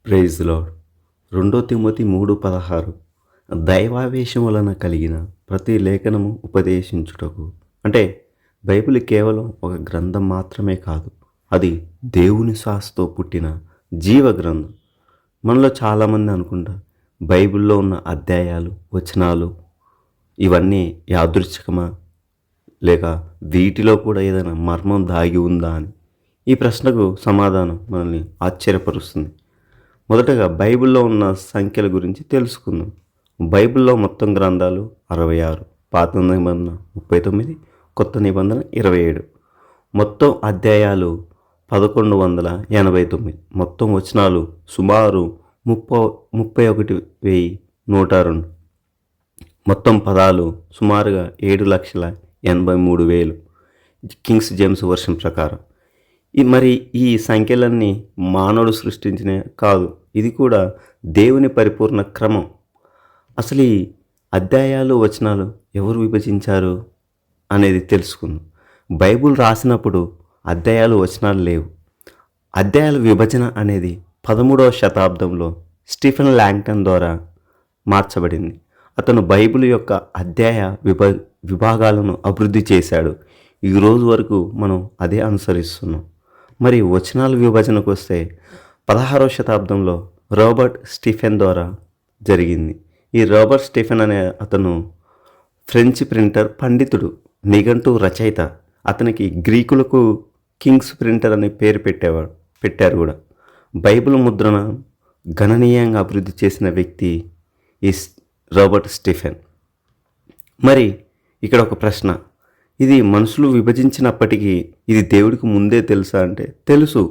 Praise lord. 2 Timothy 3:16 దైవావేశం వలన కలిగిన ప్రతి లేఖనము ఉపదేశించుటకు. అంటే బైబిల్ కేవలం ఒక గ్రంథం మాత్రమే కాదు, అది దేవుని శ్వాసతో పుట్టిన జీవ గ్రంథం. మనలో చాలామంది అనుకుంటారు బైబిల్లో ఉన్న అధ్యాయాలు, వచనాలు ఇవన్నీ యాదృచ్ఛికమా, లేక వీటిలో కూడా ఏదైనా మర్మం దాగి ఉందా అని. ఈ ప్రశ్నకు సమాధానం మనల్ని ఆశ్చర్యపరుస్తుంది. మొదటగా బైబిల్లో ఉన్న సంఖ్యల గురించి తెలుసుకుందాం. బైబిల్లో మొత్తం గ్రంథాలు 66, పాత నిబంధన 39, కొత్త నిబంధన 27. మొత్తం అధ్యాయాలు 1189. మొత్తం వచనాలు సుమారు 31,102. మొత్తం పదాలు సుమారుగా 7,83,000 కింగ్స్ జేమ్స్ వర్షన్ ప్రకారం. మరి ఈ సంఖ్యలన్నీ మానవుడు సృష్టించిన కాదు, ఇది కూడా దేవుని పరిపూర్ణ క్రమం. అసలు ఈ అధ్యాయాలు, వచనాలు ఎవరు విభజించారు అనేది తెలుసుకుందాం. బైబిల్ రాసినప్పుడు అధ్యాయాలు, వచనాలు లేవు. అధ్యాయాల విభజన అనేది 13వ శతాబ్దంలో స్టీఫెన్ ల్యాంగ్టన్ ద్వారా మార్చబడింది. అతను బైబిల్ యొక్క అధ్యాయ విభాగాలను అభివృద్ధి చేశాడు. ఈ రోజు వరకు మనం అదే అనుసరిస్తున్నాం. మరి వచనాల విభజనకు వస్తే 16వ శతాబ్దంలో రాబర్ట్ స్టీఫెన్ ద్వారా జరిగింది. ఈ రాబర్ట్ స్టీఫెన్ అనే అతను ఫ్రెంచ్ ప్రింటర్, పండితుడు, నిఘంటు రచయిత. అతనికి గ్రీకులకు కింగ్స్ ప్రింటర్ అనే పేరు పెట్టారు కూడా. బైబిల్ ముద్రణ గణనీయంగా అభివృద్ధి చేసిన వ్యక్తి ఈ రాబర్ట్ స్టీఫెన్. మరి ఇక్కడ ఒక ప్రశ్న, ఇది మనుషులు విభజించినప్పటికీ ఇది దేవుడికి ముందే తెలుసా అంటే తెలుసు.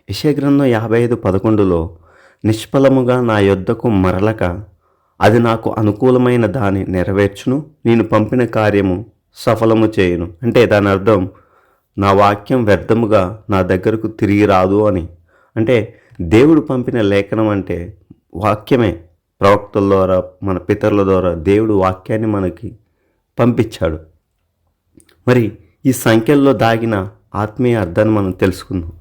యెషయా గ్రంథం 55:11లో నిష్ఫలముగా నా యొద్దకు మరలక అది నాకు అనుకూలమైన దాన్ని నెరవేర్చును, నేను పంపిన కార్యము సఫలము చేయును. అంటే దాని అర్థం నా వాక్యం వ్యర్థముగా నా దగ్గరకు తిరిగి రాదు అని. అంటే దేవుడు పంపిన లేఖనం అంటే వాక్యమే. ప్రవక్తల ద్వారా, మన పితరుల ద్వారా దేవుడు వాక్యాన్ని మనకి పంపించాడు. మరి ఈ సంఖ్యల్లో దాగిన ఆత్మీయ అర్థాన్ని మనం తెలుసుకుందాం.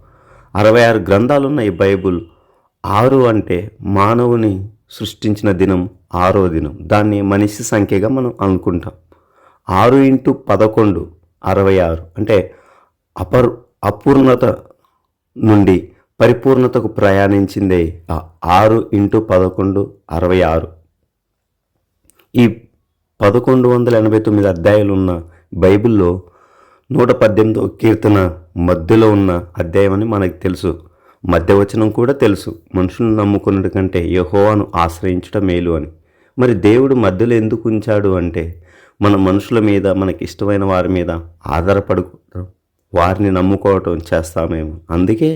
66 గ్రంథాలున్న ఈ బైబుల్ 6 అంటే మానవుని సృష్టించిన దినం 6వ దినం. దాన్ని మనిషి సంఖ్యగా మనం అనుకుంటాం. 6 × 11 66. అంటే అపూర్ణత నుండి పరిపూర్ణతకు ప్రయాణించిందే 6 × 11 66. ఈ 1189 అధ్యాయాలు ఉన్న బైబిల్లో 118వ కీర్తన మధ్యలో ఉన్న అధ్యాయం అని మనకు తెలుసు. మధ్యవచనం కూడా తెలుసు, మనుషులను నమ్ముకున్నటి కంటే యెహోవాను ఆశ్రయించడం మేలు అని. మరి దేవుడు మధ్యలో ఎందుకు ఉంచాడు అంటే మన మనుషుల మీద, మనకి ఇష్టమైన వారి మీద ఆధారపడుకోవడం, వారిని నమ్ముకోవటం చేస్తామేమో. అందుకే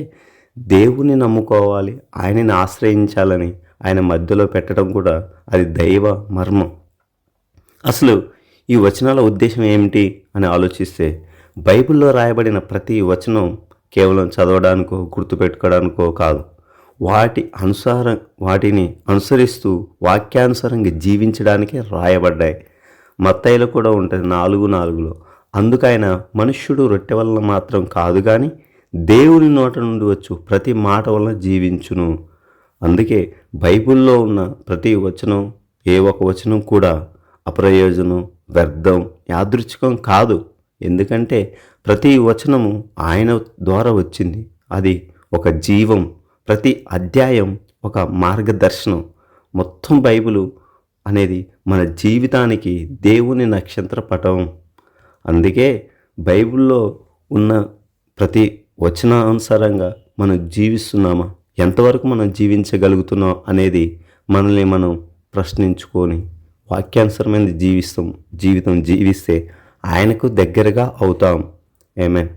దేవుని నమ్ముకోవాలి, ఆయనని ఆశ్రయించాలని ఆయన మధ్యలో పెట్టడం కూడా అది దైవ మర్మం. అసలు ఈ వచనాల ఉద్దేశం ఏమిటి అని ఆలోచిస్తే, బైబిల్లో రాయబడిన ప్రతి వచనం కేవలం చదవడానికో గుర్తుపెట్టుకోవడానికో కాదు, వాటిని అనుసరిస్తూ వాక్యానుసారంగా జీవించడానికే రాయబడ్డాయి. మత్తయిలో కూడా ఉంటుంది 4:4లో. అందుకైన మనుష్యుడు రొట్టె వలన మాత్రం కాదు కానీ దేవుని నోట నుండి వచ్చు ప్రతి మాట వలన జీవించును. అందుకే బైబిల్లో ఉన్న ప్రతి వచనం, ఏ ఒక వచనం కూడా అప్రయోజనం, వ్యర్థం, యాదృచ్ఛికం కాదు. ఎందుకంటే ప్రతి వచనము ఆయన ద్వారా వచ్చింది. అది ఒక జీవం. ప్రతి అధ్యాయం ఒక మార్గదర్శనం. మొత్తం బైబిలు అనేది మన జీవితానికి దేవుని నక్షత్ర పటం. అందుకే బైబిల్లో ఉన్న ప్రతి వచనానుసారంగా మనం జీవిస్తున్నామా, ఎంతవరకు మనం జీవించగలుగుతున్నాం అనేది మనల్ని మనం ప్రశ్నించుకొని వాక్యానుసరమైన జీవితం జీవిస్తే ఆయనకు దగ్గరగా అవుతాం. ఆమేన్.